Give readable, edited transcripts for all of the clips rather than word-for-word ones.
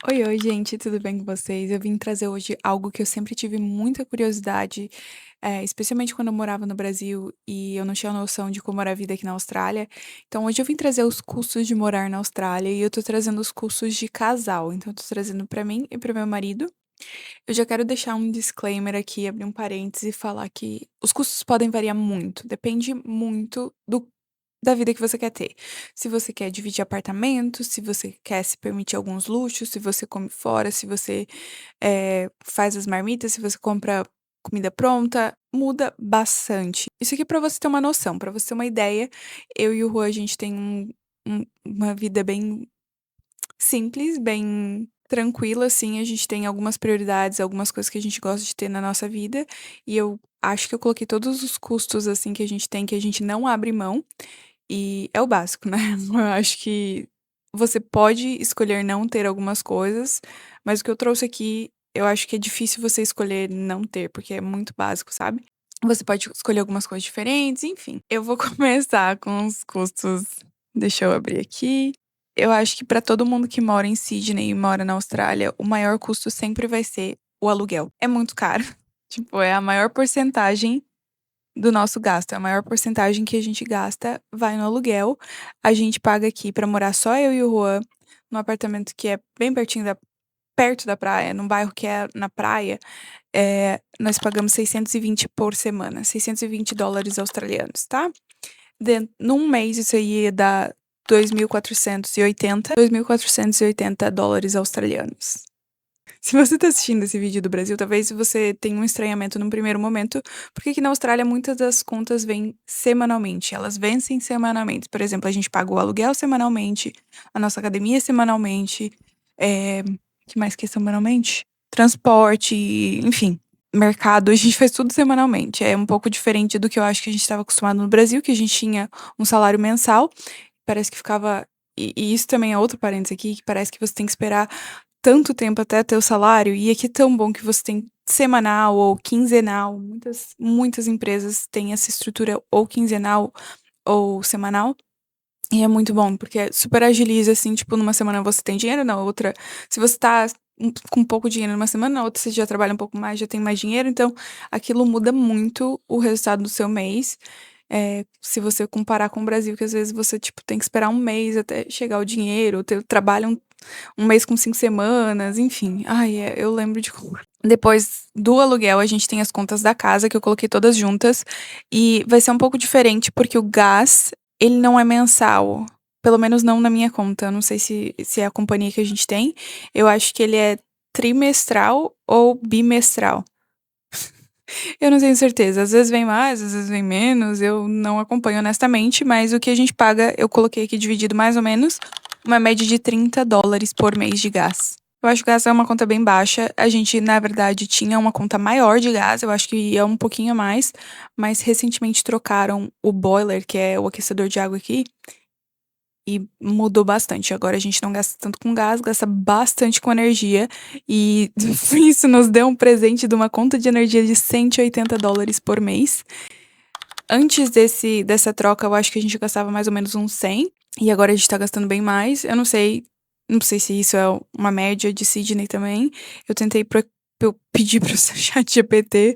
Oi, oi, gente, tudo bem com vocês? Eu vim trazer hoje algo que eu sempre tive muita curiosidade, especialmente quando eu morava no Brasil e eu não tinha noção de como era a vida aqui na Austrália. Então, hoje eu vim trazer os custos de morar na Austrália e eu tô trazendo os custos de casal. Então, eu tô trazendo pra mim e pro meu marido. Eu já quero deixar um disclaimer aqui, abrir um parêntese e falar que os custos podem variar muito, depende muito da vida que você quer ter. Se você quer dividir apartamento, se você quer se permitir alguns luxos, se você come fora, se você faz as marmitas, se você compra comida pronta, muda bastante. Isso aqui é pra você ter uma noção, pra você ter uma ideia. Eu e o Juan, a gente tem uma vida bem simples, bem tranquila, assim. A gente tem algumas prioridades, algumas coisas que a gente gosta de ter na nossa vida. E eu acho que eu coloquei todos os custos, assim, que a gente tem, que a gente não abre mão. E é o básico, né? Eu acho que você pode escolher não ter algumas coisas, mas o que eu trouxe aqui, eu acho que é difícil você escolher não ter, porque é muito básico, sabe? Você pode escolher algumas coisas diferentes, enfim. Eu vou começar com os custos. Deixa eu abrir aqui. Eu acho que para todo mundo que mora em Sydney e mora na Austrália, o maior custo sempre vai ser o aluguel. É muito caro. Tipo, é a maior porcentagem do nosso gasto. A maior porcentagem que a gente gasta vai no aluguel. A gente paga aqui pra morar só eu e o Juan, num apartamento que é bem perto da praia, num bairro que é na praia. Nós pagamos 620 por semana, 620 dólares australianos, tá? Num mês isso aí ia dar 2.480 dólares australianos. Se você está assistindo esse vídeo do Brasil, talvez você tenha um estranhamento num primeiro momento, porque aqui na Austrália muitas das contas vêm semanalmente, elas vencem semanalmente. Por exemplo, a gente paga o aluguel semanalmente, a nossa academia semanalmente, que mais que é semanalmente? Transporte, enfim, mercado, a gente faz tudo semanalmente. É um pouco diferente do que eu acho que a gente estava acostumado no Brasil, que a gente tinha um salário mensal, parece que ficava. E isso também é outro parênteses aqui, que parece que você tem que esperar tanto tempo até ter o salário, e aqui é tão bom que você tem semanal ou quinzenal. Muitas empresas têm essa estrutura ou quinzenal ou semanal. E é muito bom, porque super agiliza, assim, tipo, numa semana você tem dinheiro, na outra. Se você tá com pouco dinheiro numa semana, na outra você já trabalha um pouco mais, já tem mais dinheiro, então aquilo muda muito o resultado do seu mês. Se você comparar com o Brasil, que às vezes você, tipo, tem que esperar um mês até chegar o dinheiro, trabalha um mês com 5 semanas, enfim. Ai, eu lembro de como. Depois do aluguel, a gente tem as contas da casa, que eu coloquei todas juntas. E vai ser um pouco diferente, porque o gás, ele não é mensal. Pelo menos não na minha conta. Eu não sei se é a companhia que a gente tem. Eu acho que ele é trimestral ou bimestral. Eu não tenho certeza. Às vezes vem mais, às vezes vem menos. Eu não acompanho honestamente, mas o que a gente paga, eu coloquei aqui dividido mais ou menos uma média de 30 dólares por mês de gás. Eu acho que gás é uma conta bem baixa. A gente, na verdade, tinha uma conta maior de gás, eu acho que ia um pouquinho a mais, mas recentemente trocaram o boiler, que é o aquecedor de água aqui, e mudou bastante. Agora a gente não gasta tanto com gás, gasta bastante com energia. E isso nos deu um presente de uma conta de energia de 180 dólares por mês. Antes dessa troca, eu acho que a gente gastava mais ou menos uns 100. E agora a gente tá gastando bem mais. Eu não sei. Não sei se isso é uma média de Sydney também. Eu tentei eu pedir pro chat GPT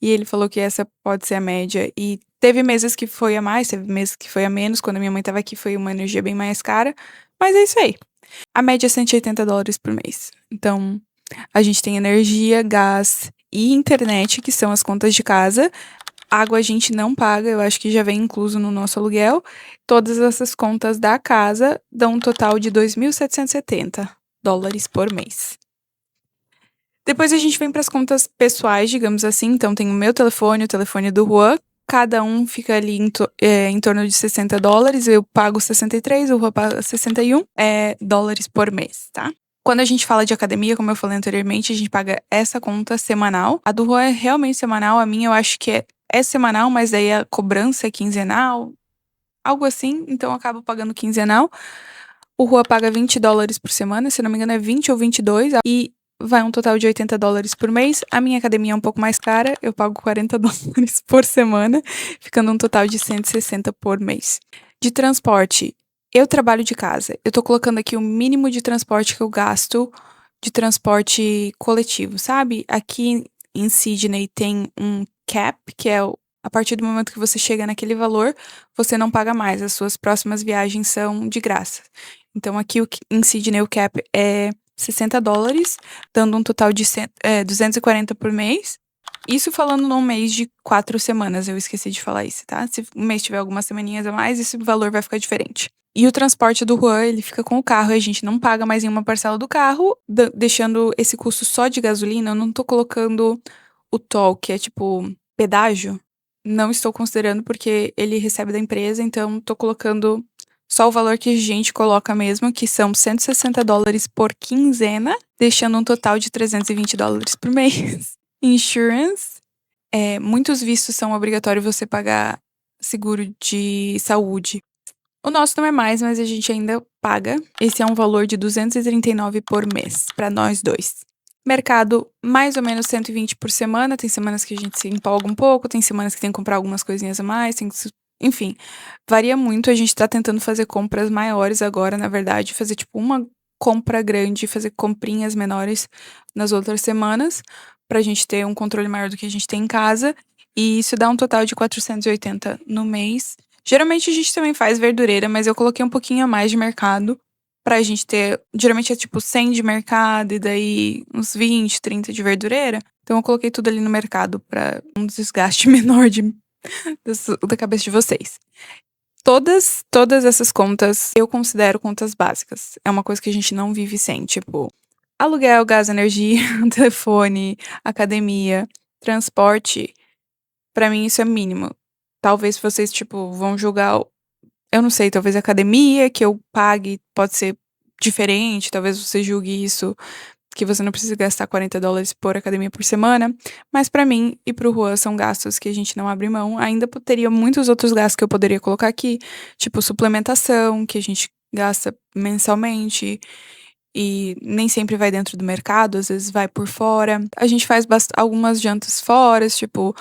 e ele falou que essa pode ser a média. E teve meses que foi a mais, teve meses que foi a menos. Quando a minha mãe tava aqui, foi uma energia bem mais cara. Mas é isso aí. A média é 180 dólares por mês. Então, a gente tem energia, gás e internet, que são as contas de casa. Água a gente não paga, eu acho que já vem incluso no nosso aluguel. Todas essas contas da casa dão um total de 2.770 dólares por mês. Depois a gente vem para as contas pessoais, digamos assim. Então tem o meu telefone, o telefone do Juan. Cada um fica ali em torno de 60 dólares. Eu pago 63, o Juan paga 61 dólares por mês, tá? Quando a gente fala de academia, como eu falei anteriormente, a gente paga essa conta semanal. A do Juan é realmente semanal, a minha eu acho que é semanal, mas daí a cobrança é quinzenal, algo assim, então eu acabo pagando quinzenal. O Juan paga 20 dólares por semana, se não me engano é 20 ou 22, e vai um total de 80 dólares por mês. A minha academia é um pouco mais cara, eu pago 40 dólares por semana, ficando um total de 160 por mês. De transporte, eu trabalho de casa. Eu tô colocando aqui o mínimo de transporte que eu gasto de transporte coletivo, sabe? Aqui em Sydney tem um cap, que é a partir do momento que você chega naquele valor, você não paga mais, as suas próximas viagens são de graça. Então aqui em Sydney o cap é $60, dando um total de 240 por mês. Isso falando num mês de 4 semanas, eu esqueci de falar isso, tá? Se o mês tiver algumas semaninhas a mais, esse valor vai ficar diferente. E o transporte do Juan, ele fica com o carro e a gente não paga mais nenhuma parcela do carro, deixando esse custo só de gasolina. Eu não tô colocando o toll, que é tipo pedágio. Não estou considerando porque ele recebe da empresa, então tô colocando só o valor que a gente coloca mesmo, que são $160 por quinzena, deixando um total de $320 por mês. Insurance. Muitos vistos são obrigatórios você pagar seguro de saúde. O nosso não é mais, mas a gente ainda paga. Esse é um valor de 239 por mês, para nós dois. Mercado, mais ou menos 120 por semana. Tem semanas que a gente se empolga um pouco, tem semanas que tem que comprar algumas coisinhas a mais, enfim, varia muito. A gente tá tentando fazer compras maiores agora, na verdade, fazer tipo uma compra grande, fazer comprinhas menores nas outras semanas, pra gente ter um controle maior do que a gente tem em casa. E isso dá um total de 480 no mês. Geralmente a gente também faz verdureira, mas eu coloquei um pouquinho a mais de mercado pra gente ter. Geralmente é tipo 100 de mercado e daí uns 20, 30 de verdureira. Então eu coloquei tudo ali no mercado pra um desgaste menor da cabeça de vocês. Todas essas contas eu considero contas básicas. É uma coisa que a gente não vive sem, tipo, aluguel, gás, energia, telefone, academia, transporte. Pra mim isso é mínimo. Talvez vocês, tipo, vão julgar, eu não sei, talvez a academia que eu pague pode ser diferente, talvez você julgue isso que você não precisa gastar $40 por academia por semana, mas pra mim e pro Juan são gastos que a gente não abre mão. Ainda teria muitos outros gastos que eu poderia colocar aqui, tipo suplementação, que a gente gasta mensalmente e nem sempre vai dentro do mercado, às vezes vai por fora. A gente faz algumas jantas fora, tipo,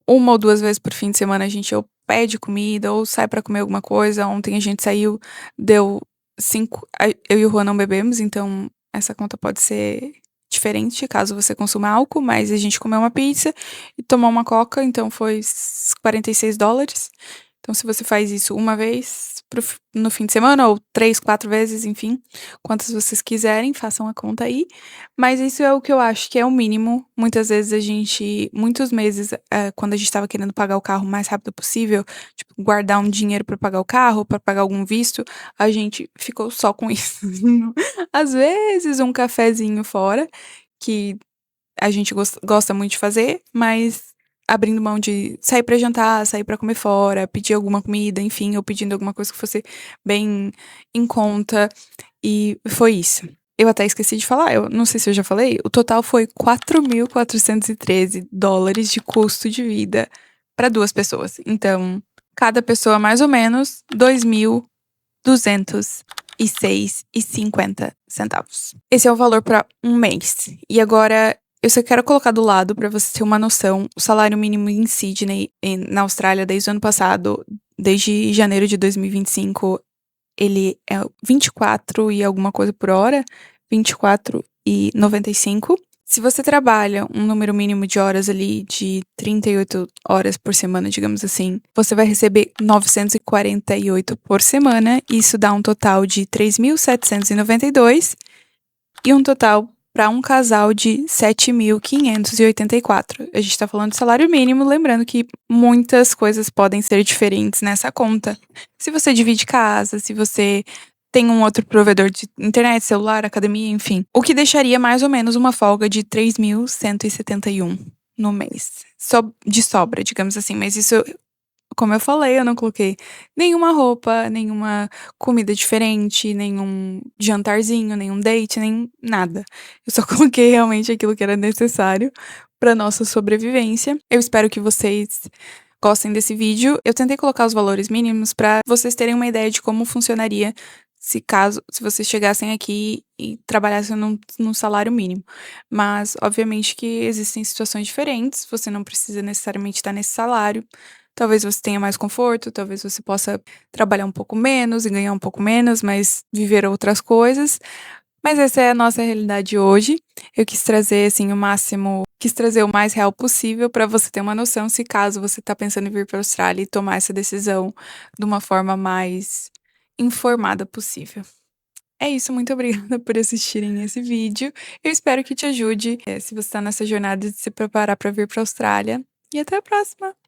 uma ou duas vezes por fim de semana a gente ou pede comida ou sai pra comer alguma coisa. Ontem a gente saiu, deu 5. Eu e o Juan não bebemos, então essa conta pode ser diferente caso você consuma álcool, mas a gente comeu uma pizza e tomou uma coca, então foi $46. Então, se você faz isso uma vez no fim de semana, ou 3, 4 vezes, enfim, quantas vocês quiserem, façam a conta aí. Mas isso é o que eu acho que é o mínimo. Muitas vezes muitos meses, quando a gente tava querendo pagar o carro o mais rápido possível, tipo, guardar um dinheiro pra pagar o carro, pra pagar algum visto, a gente ficou só com isso. Às vezes, um cafezinho fora, que a gente gosta muito de fazer, mas abrindo mão de sair pra jantar, sair pra comer fora, pedir alguma comida, enfim, ou pedindo alguma coisa que fosse bem em conta. E foi isso. Eu até esqueci de falar, eu não sei se eu já falei, o total foi $4.413 de custo de vida para duas pessoas. Então, cada pessoa mais ou menos $2.206,50. Esse é o valor para um mês. E agora eu só quero colocar do lado para você ter uma noção. O salário mínimo em Sydney, na Austrália, desde o ano passado, desde janeiro de 2025, ele é 24 e alguma coisa por hora, 24,95. Se você trabalha um número mínimo de horas ali de 38 horas por semana, digamos assim, você vai receber 948 por semana. Isso dá um total de 3.792 e um total para um casal de 7.584. A gente tá falando de salário mínimo, lembrando que muitas coisas podem ser diferentes nessa conta. Se você divide casa, se você tem um outro provedor de internet, celular, academia, enfim. O que deixaria mais ou menos uma folga de 3.171 no mês. Só de sobra, digamos assim. Mas isso, como eu falei, eu não coloquei nenhuma roupa, nenhuma comida diferente, nenhum jantarzinho, nenhum date, nem nada. Eu só coloquei realmente aquilo que era necessário para nossa sobrevivência. Eu espero que vocês gostem desse vídeo. Eu tentei colocar os valores mínimos para vocês terem uma ideia de como funcionaria se vocês chegassem aqui e trabalhassem num salário mínimo. Mas, obviamente, que existem situações diferentes, você não precisa necessariamente estar nesse salário. Talvez você tenha mais conforto, talvez você possa trabalhar um pouco menos e ganhar um pouco menos, mas viver outras coisas. Mas essa é a nossa realidade hoje. Eu quis trazer, assim, quis trazer o mais real possível para você ter uma noção se caso você tá pensando em vir pra Austrália e tomar essa decisão de uma forma mais informada possível. É isso, muito obrigada por assistirem esse vídeo. Eu espero que te ajude, se você tá nessa jornada de se preparar para vir pra Austrália, e até a próxima.